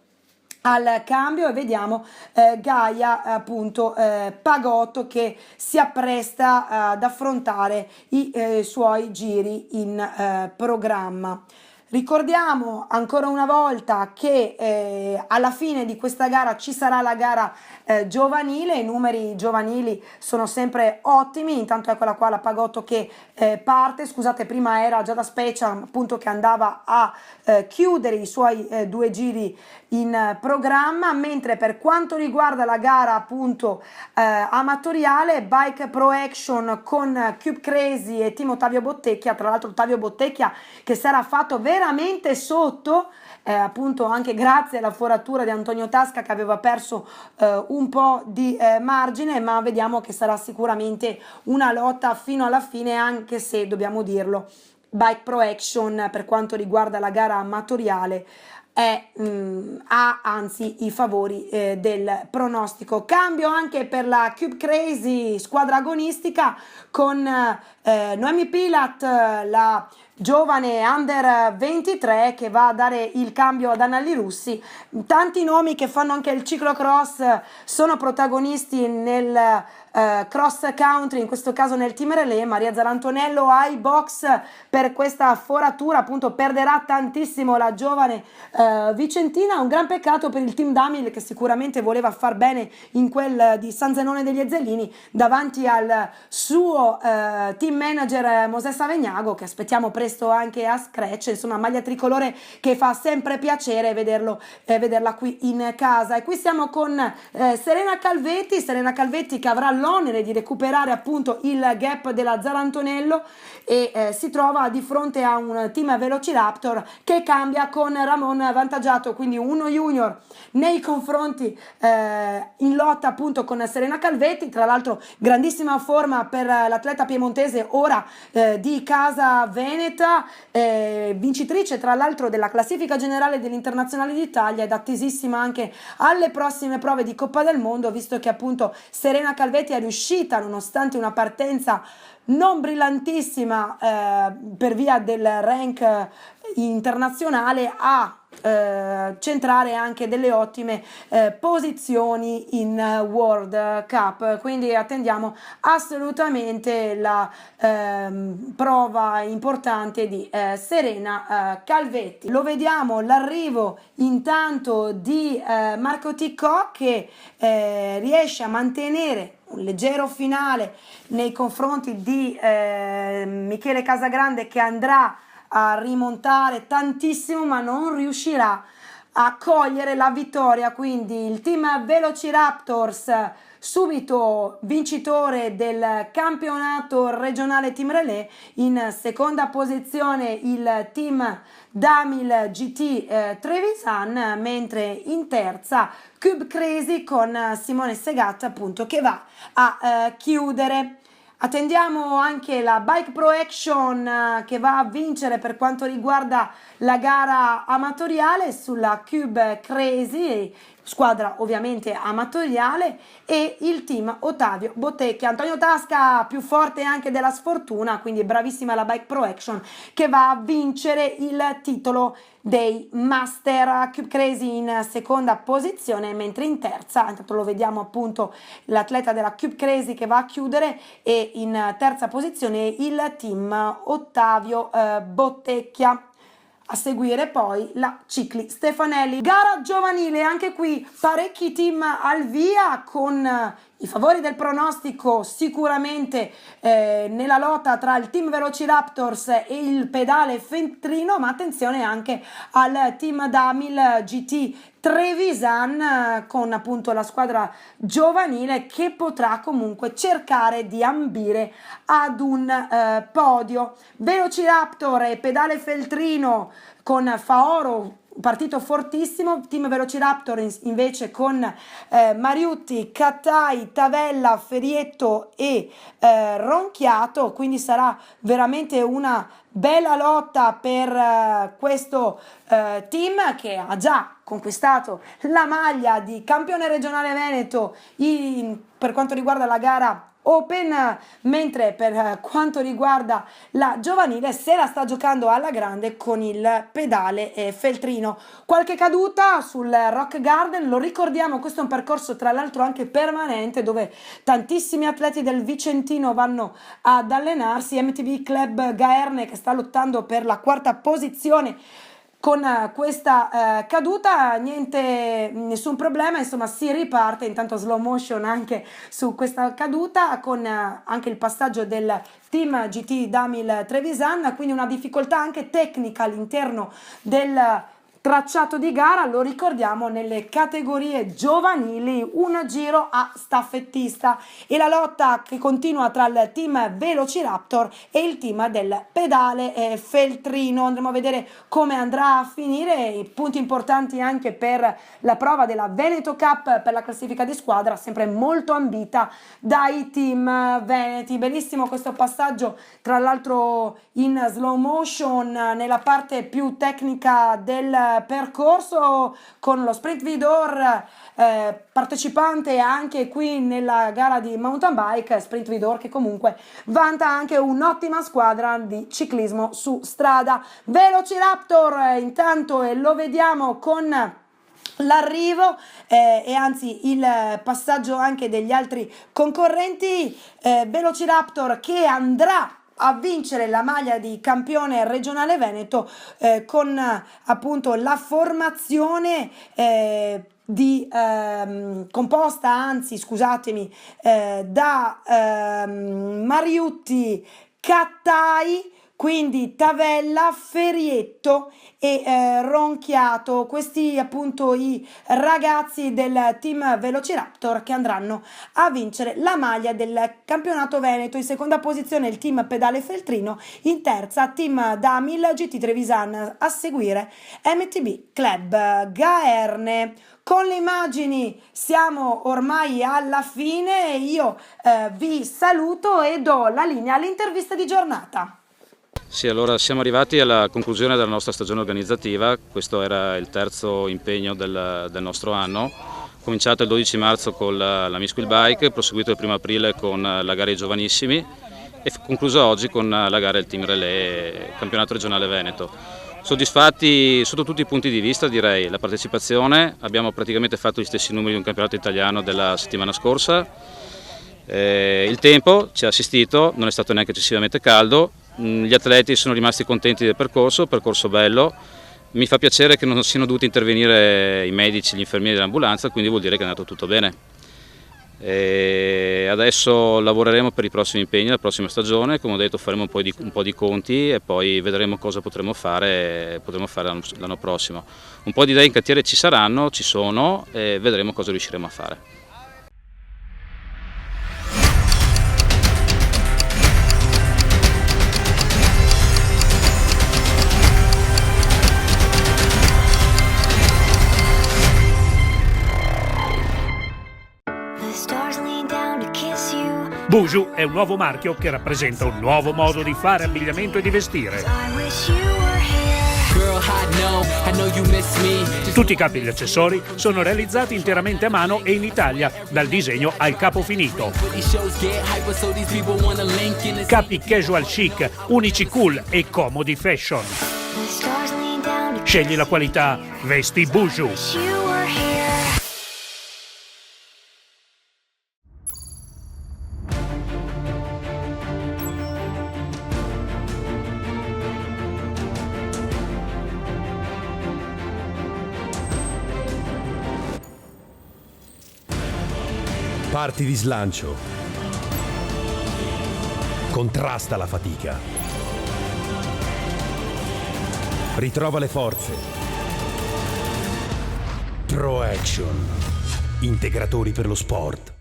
al cambio e vediamo Gaia appunto Pagotto che si appresta ad affrontare i suoi giri in programma. Ricordiamo ancora una volta che alla fine di questa gara ci sarà la gara giovanile. I numeri giovanili sono sempre ottimi. Intanto eccola qua la Pagotto che parte, scusate, prima era Giada Speccia appunto che andava a chiudere i suoi 2 giri in programma, mentre per quanto riguarda la gara appunto amatoriale, Bike Pro Action con Cube Crazy e team Ottavio Bottecchia, tra l'altro Ottavio Bottecchia che sarà fatto veramente sotto, appunto anche grazie alla foratura di Antonio Tasca che aveva perso un po' di margine, ma vediamo che sarà sicuramente una lotta fino alla fine, anche se dobbiamo dirlo, Bike Pro Action per quanto riguarda la gara amatoriale ha anzi i favori del pronostico. Cambio anche per la Cube Crazy squadra agonistica con Noemi Pilat, la giovane under 23 che va a dare il cambio ad Annali Russi. Tanti nomi che fanno anche il ciclocross sono protagonisti nel cross country, in questo caso nel team relay. Maria Zarantonello ai box per questa foratura, appunto perderà tantissimo la giovane vicentina. Un gran peccato per il team Damil che sicuramente voleva far bene in quel di San Zenone degli Ezzellini davanti al suo team manager Mosè Savegnago, che aspettiamo presto anche a Scratch. Insomma, maglia tricolore che fa sempre piacere vederla qui in casa. E qui siamo con Serena Calvetti che avrà l'onere di recuperare appunto il gap della Zarantonello e si trova di fronte a un team Velociraptor che cambia con Ramon Vantaggiato, quindi uno junior nei confronti in lotta appunto con Serena Calvetti. Tra l'altro grandissima forma per l'atleta piemontese, ora di casa veneta, vincitrice tra l'altro della classifica generale dell'Internazionale d'Italia ed attesissima anche alle prossime prove di Coppa del Mondo, visto che appunto Serena Calvetti è riuscita, nonostante una partenza non brillantissima per via del rank internazionale, a centrare anche delle ottime posizioni in World Cup. Quindi attendiamo assolutamente la prova importante di Serena Calvetti. Lo vediamo l'arrivo intanto di Marco Ticcò che riesce a mantenere un leggero finale nei confronti di Michele Casagrande, che andrà a rimontare tantissimo ma non riuscirà a cogliere la vittoria. Quindi il team Velociraptors subito vincitore del campionato regionale team relay, in seconda posizione il team Damil GT Trevisan, mentre in terza Cube Crazy con Simone Segat, appunto, che va a chiudere. Attendiamo anche la Bike Pro Action che va a vincere per quanto riguarda la gara amatoriale sulla Cube Crazy, squadra ovviamente amatoriale, e il team Ottavio Bottecchia. Antonio Tasca più forte anche della sfortuna, quindi bravissima la Bike Pro Action che va a vincere il titolo dei Master. Cube Crazy in seconda posizione, mentre in terza, intanto lo vediamo appunto l'atleta della Cube Crazy che va a chiudere, e in terza posizione il team Ottavio Bottecchia. A seguire poi la Cicli Stefanelli. Gara giovanile, anche qui parecchi team al via, con i favori del pronostico sicuramente nella lotta tra il team Velociraptors e il pedale Feltrino, ma attenzione anche al team Damil GT Trevisan con appunto la squadra giovanile che potrà comunque cercare di ambire ad un podio. Velociraptor e pedale Feltrino con Faoro, partito fortissimo. Team Velociraptor invece con Mariutti, Cattai, Tavella, Ferietto e Ronchiato, quindi sarà veramente una bella lotta per questo team che ha già conquistato la maglia di campione regionale Veneto per quanto riguarda la gara Open, mentre per quanto riguarda la giovanile se la sta giocando alla grande con il pedale Feltrino. Qualche caduta sul Rock Garden, lo ricordiamo, questo è un percorso tra l'altro anche permanente dove tantissimi atleti del Vicentino vanno ad allenarsi. MTB Club Gaerne che sta lottando per la quarta posizione con questa caduta, nessun problema, insomma si riparte. Intanto slow motion anche su questa caduta con anche il passaggio del team GT Damil Trevisan, quindi una difficoltà anche tecnica all'interno del tracciato di gara. Lo ricordiamo, nelle categorie giovanili un giro a staffettista, e la lotta che continua tra il team Velociraptor e il team del pedale Feltrino. Andremo a vedere come andrà a finire. I punti importanti anche per la prova della Veneto Cup per la classifica di squadra, sempre molto ambita dai team veneti. Bellissimo questo passaggio, tra l'altro in slow motion nella parte più tecnica del percorso, con lo Sprint Vidor partecipante anche qui nella gara di mountain bike. Sprint Vidor che comunque vanta anche un'ottima squadra di ciclismo su strada. Velociraptor intanto, e lo vediamo con l'arrivo e anzi il passaggio anche degli altri concorrenti. Velociraptor che andrà a vincere la maglia di campione regionale Veneto con appunto la formazione da Mariutti, Cattai, quindi Tavella, Ferietto e Ronchiato. Questi appunto i ragazzi del team Velociraptor che andranno a vincere la maglia del campionato Veneto. In seconda posizione il team Pedale Feltrino, in terza team Damil GT Trevisan, a seguire MTB Club Gaerne. Con le immagini siamo ormai alla fine, io vi saluto e do la linea all'intervista di giornata. Sì, allora siamo arrivati alla conclusione della nostra stagione organizzativa. Questo era il terzo impegno del nostro anno, cominciato il 12 marzo con la Miss Quill Bike, proseguito il 1 aprile con la gara ai giovanissimi e concluso oggi con la gara del Team Relay Campionato Regionale Veneto. Soddisfatti sotto tutti i punti di vista, direi. La partecipazione, abbiamo praticamente fatto gli stessi numeri di un campionato italiano della settimana scorsa. Il tempo ci ha assistito, non è stato neanche eccessivamente caldo. Gli atleti sono rimasti contenti del percorso bello. Mi fa piacere che non siano dovuti intervenire i medici, gli infermieri dell'ambulanza, quindi vuol dire che è andato tutto bene. E adesso lavoreremo per i prossimi impegni, la prossima stagione. Come ho detto, faremo un po' di conti e poi vedremo cosa potremo fare l'anno prossimo. Un po' di idee in cantiere ci sono e vedremo cosa riusciremo a fare. Bujou è un nuovo marchio che rappresenta un nuovo modo di fare abbigliamento e di vestire. Tutti i capi e gli accessori sono realizzati interamente a mano e in Italia, dal disegno al capo finito. Capi casual chic, unici cool e comodi fashion. Scegli la qualità, vesti Bujou. Parti di slancio. Contrasta la fatica. Ritrova le forze. Pro Action. Integratori per lo sport.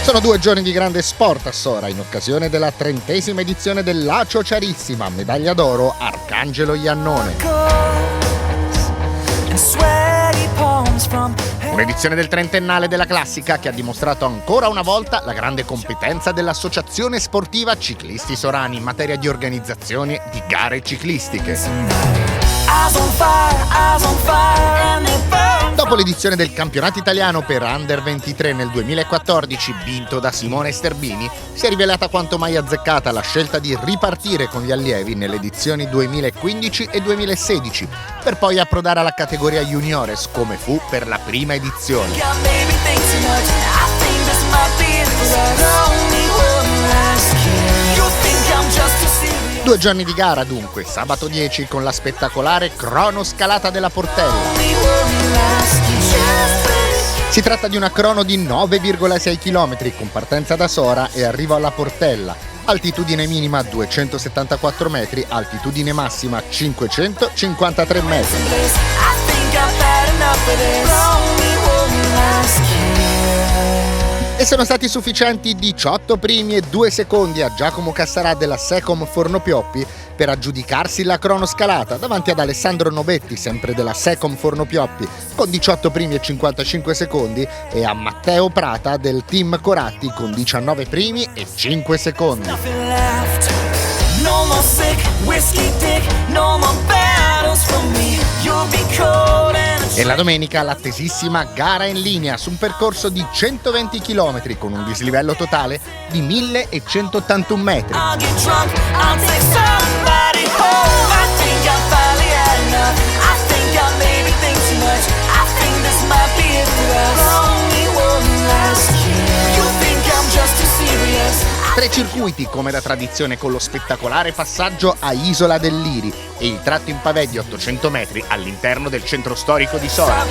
Sono 2 giorni di grande sport a Sora in occasione della 30ª edizione dell'Acio Ciarissima, medaglia d'oro Arcangelo Iannone. Un'edizione del trentennale della classica che ha dimostrato ancora una volta la grande competenza dell'Associazione Sportiva Ciclisti Sorani in materia di organizzazione di gare ciclistiche. Dopo l'edizione del campionato italiano per Under 23 nel 2014, vinto da Simone Sterbini, si è rivelata quanto mai azzeccata la scelta di ripartire con gli allievi nelle edizioni 2015 e 2016, per poi approdare alla categoria juniores, come fu per la prima edizione. 2 giorni di gara dunque, sabato 10 con la spettacolare cronoscalata della Portella. Si tratta di una crono di 9,6 km con partenza da Sora e arrivo alla Portella, altitudine minima 274 metri, altitudine massima 553 metri. E sono stati sufficienti 18 primi e 2 secondi a Giacomo Cassarà della Secom Fornopioppi per aggiudicarsi la cronoscalata davanti ad Alessandro Nobetti, sempre della Secom Fornopioppi, con 18 primi e 55 secondi, e a Matteo Prata del team Coratti con 19 primi e 5 secondi. E la domenica l'attesissima gara in linea su un percorso di 120 km con un dislivello totale di 1181 metri. Tre circuiti come da tradizione, con lo spettacolare passaggio a Isola del Liri e il tratto in pavé di 800 metri all'interno del centro storico di Sora.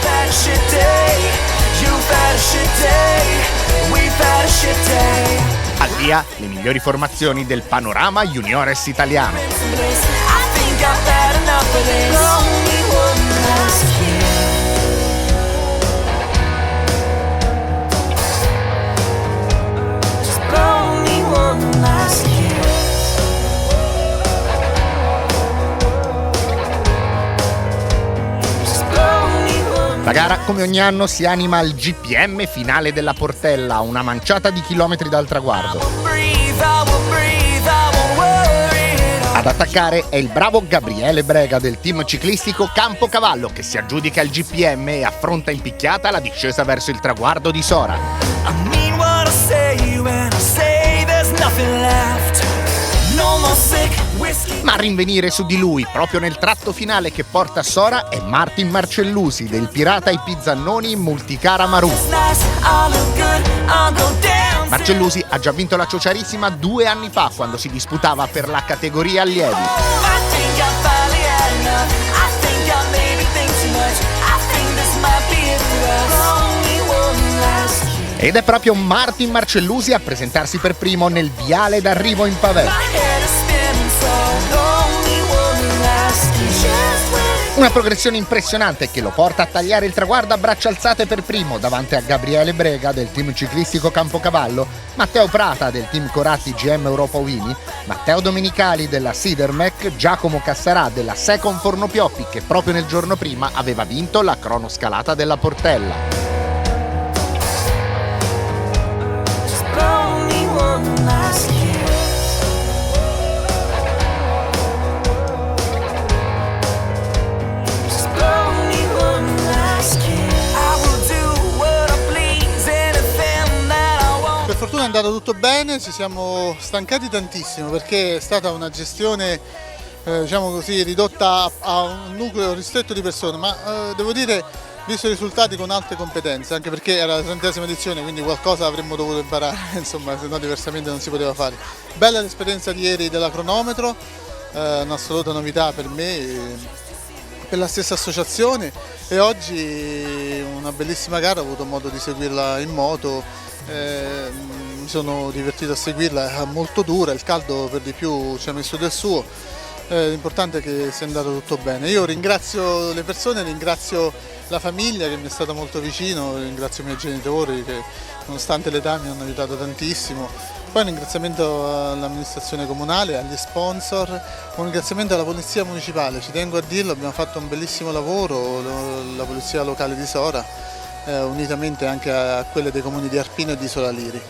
Al via le migliori formazioni del panorama juniores italiano. La gara, come ogni anno, si anima al GPM finale della Portella, a una manciata di chilometri dal traguardo. Ad attaccare è il bravo Gabriele Brega del team ciclistico Campocavallo, che si aggiudica il GPM e affronta in picchiata la discesa verso il traguardo di Sora. Ma a rinvenire su di lui, proprio nel tratto finale che porta a Sora, è Martin Marcellusi del Pirata ai Pizzannoni Multicara Marù. Marcellusi ha già vinto la Ciociarissima 2 anni fa, quando si disputava per la categoria allievi. Ed è proprio Martin Marcellusi a presentarsi per primo nel viale d'arrivo in Pavè. Una progressione impressionante che lo porta a tagliare il traguardo a braccia alzate per primo davanti a Gabriele Brega del team ciclistico Campocavallo, Matteo Prata del team Coratti GM Europa Ovini, Matteo Domenicali della Sidermec, Giacomo Cassarà della Second Fornopioppi che proprio nel giorno prima aveva vinto la cronoscalata della Portella. Per fortuna è andato tutto bene, ci siamo stancati tantissimo perché è stata una gestione diciamo così, ridotta a un nucleo ristretto di persone, ma devo dire, visto i risultati, con alte competenze, anche perché era la 30ª edizione, quindi qualcosa avremmo dovuto imparare, insomma, se no diversamente non si poteva fare. Bella l'esperienza di ieri della cronometro, un'assoluta novità per me, per la stessa associazione, e oggi una bellissima gara, ho avuto modo di seguirla in moto, mi sono divertito a seguirla, è molto dura, il caldo per di più ci ha messo del suo. L'importante è che sia andato tutto bene. Io ringrazio le persone, ringrazio la famiglia che mi è stata molto vicino, ringrazio i miei genitori che nonostante l'età mi hanno aiutato tantissimo. Poi un ringraziamento all'amministrazione comunale, agli sponsor, un ringraziamento alla polizia municipale, ci tengo a dirlo, abbiamo fatto un bellissimo lavoro, la polizia locale di Sora, unitamente anche a quelle dei comuni di Arpino e di Solaliri.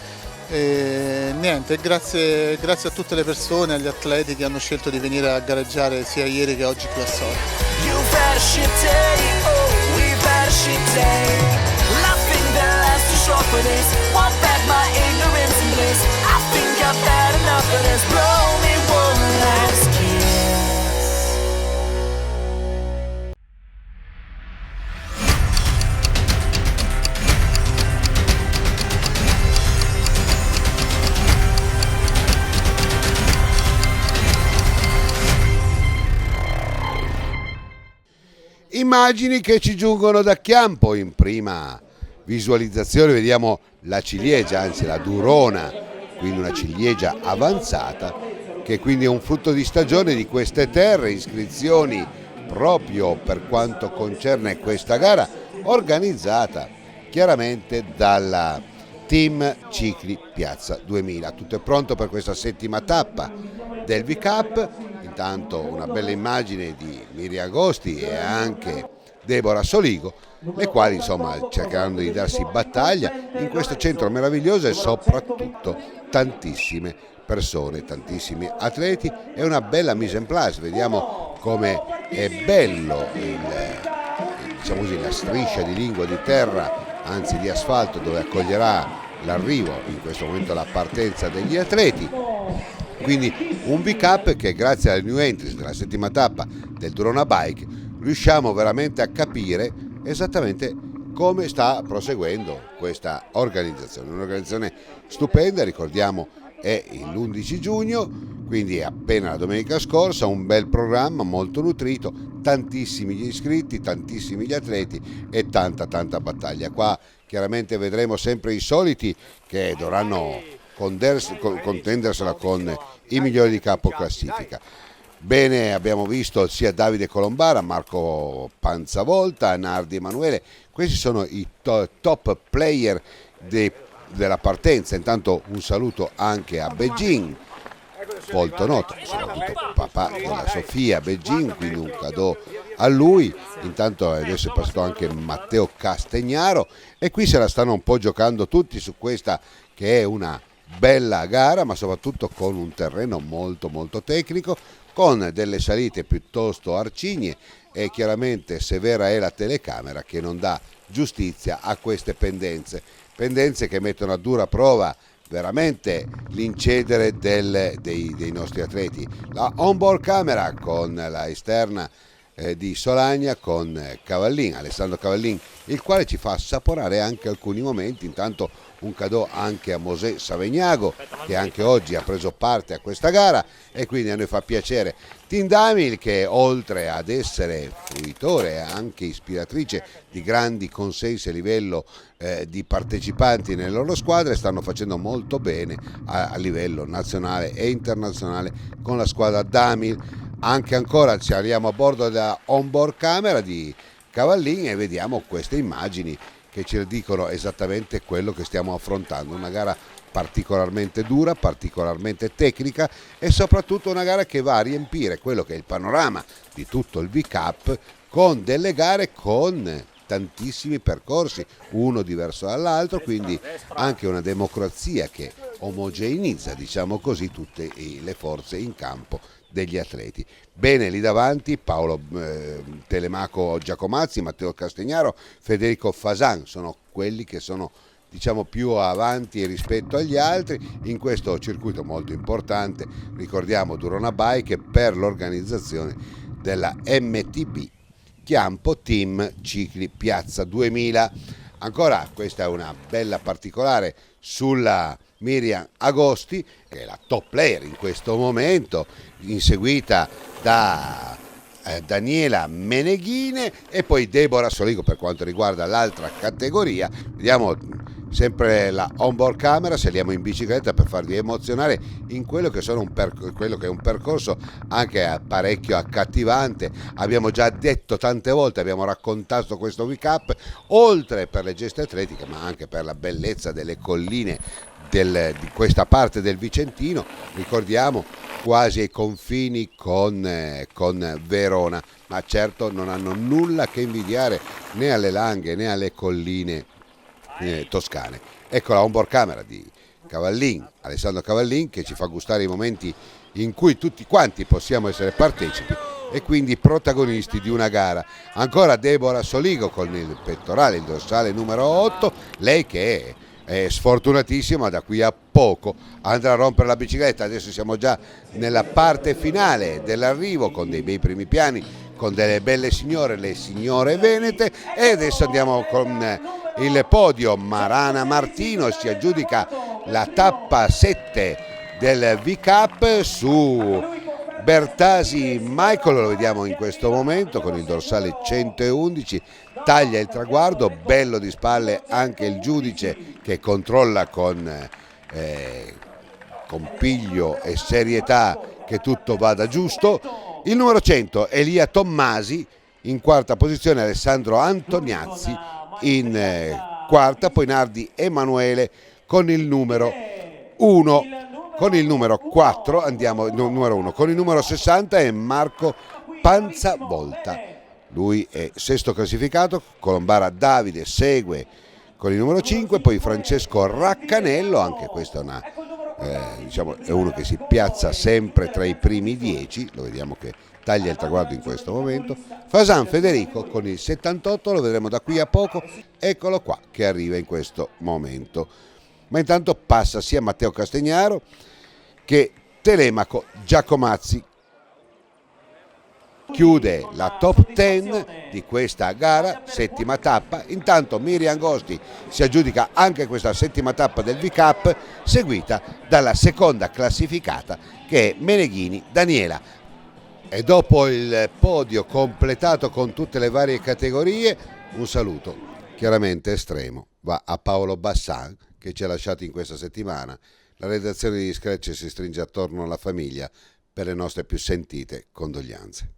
E niente, grazie a tutte le persone, agli atleti che hanno scelto di venire a gareggiare sia ieri che oggi qui a Sora. Immagini che ci giungono da Chiampo. In prima visualizzazione vediamo la ciliegia, anzi la durona, quindi una ciliegia avanzata, che quindi è un frutto di stagione di queste terre. Iscrizioni proprio per quanto concerne questa gara, organizzata chiaramente dalla Team Cicli Piazza 2000. Tutto è pronto per questa 7ª tappa del V-Cup. Intanto una bella immagine di Miri Agosti e anche Deborah Soligo, le quali insomma cercheranno di darsi battaglia in questo centro meraviglioso, e soprattutto tantissime persone, tantissimi atleti e una bella mise en place. Vediamo come è bello diciamo così, la striscia di lingua di terra, anzi di asfalto, dove accoglierà l'arrivo, in questo momento la partenza degli atleti. Quindi un V-Cup che grazie alle new entries della 7ª tappa del Durona Bike riusciamo veramente a capire esattamente come sta proseguendo questa organizzazione. Un'organizzazione stupenda, ricordiamo è l'11 giugno, quindi è appena la domenica scorsa, un bel programma molto nutrito, tantissimi gli iscritti, tantissimi gli atleti e tanta battaglia. Qua chiaramente vedremo sempre i soliti che dovranno contendersela con i migliori di capo classifica. Bene, abbiamo visto sia Davide Colombara, Marco Panzavolta, Nardi Emanuele, questi sono i top player della partenza. Intanto un saluto anche a Beijing, molto noto, soprattutto papà della Sofia Beijing, quindi un cadeau a lui. Intanto adesso è passato anche Matteo Castegnaro e qui se la stanno un po' giocando tutti su questa che è una bella gara, ma soprattutto con un terreno molto tecnico, con delle salite piuttosto arcigne, e chiaramente severa è la telecamera che non dà giustizia a queste pendenze che mettono a dura prova veramente l'incedere dei nostri atleti. La onboard camera con la esterna di Solagna con Alessandro Cavallin, il quale ci fa assaporare anche alcuni momenti. Intanto un cadeau anche a Mosè Savegnago, che anche oggi ha preso parte a questa gara, e quindi a noi fa piacere. Team Damil, che oltre ad essere fruitore è anche ispiratrice di grandi consensi a livello di partecipanti nelle loro squadre, stanno facendo molto bene a livello nazionale e internazionale con la squadra Damil. Anche ancora saliamo a bordo della onboard camera di Cavallin e vediamo queste immagini che ci dicono esattamente quello che stiamo affrontando, una gara particolarmente dura, particolarmente tecnica e soprattutto una gara che va a riempire quello che è il panorama di tutto il V-Cup con delle gare con tantissimi percorsi, uno diverso dall'altro, quindi anche una democrazia che omogeneizza, diciamo così, tutte le forze in campo degli atleti. Bene lì davanti Paolo Telemaco Giacomazzi, Matteo Castagnaro, Federico Fasan, sono quelli che sono, diciamo, più avanti rispetto agli altri in questo circuito molto importante. Ricordiamo Durona Bike per l'organizzazione della MTB Chiampo Team Cicli Piazza 2000. Ancora questa è una bella particolare sulla Miriam Agosti, che è la top player in questo momento, inseguita da Daniela Meneghine e poi Deborah Soligo per quanto riguarda l'altra categoria. Vediamo sempre la onboard camera, saliamo in bicicletta per farvi emozionare in quello che è un percorso anche parecchio accattivante. Abbiamo già detto tante volte, abbiamo raccontato questo V-Cup, oltre per le geste atletiche ma anche per la bellezza delle colline di questa parte del Vicentino, ricordiamo quasi ai confini con Verona, ma certo non hanno nulla che invidiare né alle Langhe né alle colline toscane. Ecco la onboard camera di Cavallin, Alessandro Cavallin, che ci fa gustare i momenti in cui tutti quanti possiamo essere partecipi e quindi protagonisti di una gara. Ancora Deborah Soligo con il pettorale, il dorsale numero 8, lei che è sfortunatissima, da qui a poco andrà a rompere la bicicletta. Adesso siamo già nella parte finale dell'arrivo con dei bei primi piani, con delle belle signore, le signore venete, e adesso andiamo con il podio. Marana Martino si aggiudica la tappa 7 del V-Cup su Bertasi Michael, lo vediamo in questo momento con il dorsale 111, taglia il traguardo, bello di spalle anche il giudice che controlla con piglio e serietà che tutto vada giusto. Il numero 100 Elia Tommasi, in quarta posizione Alessandro Antoniazzi in quarta, poi Nardi Emanuele con il numero 1. Con il numero 4 andiamo, numero 1, con il numero 60 è Marco Panzavolta, lui è sesto classificato. Colombara Davide segue con il numero 5, poi Francesco Raccanello, anche questo è uno che si piazza sempre tra i primi 10, lo vediamo che taglia il traguardo in questo momento. Fasan Federico con il 78, lo vedremo da qui a poco, eccolo qua che arriva in questo momento. Ma intanto passa sia Matteo Castagnaro che Telemaco Giacomazzi. Chiude la top 10 di questa gara, settima tappa. Intanto Miriam Agosti si aggiudica anche questa settima tappa del V-Cup, seguita dalla seconda classificata che è Meneghini Daniela. E dopo il podio completato con tutte le varie categorie, un saluto chiaramente estremo va a Paolo Bassan, che ci ha lasciati in questa settimana. La redazione di Scratch si stringe attorno alla famiglia per le nostre più sentite condoglianze.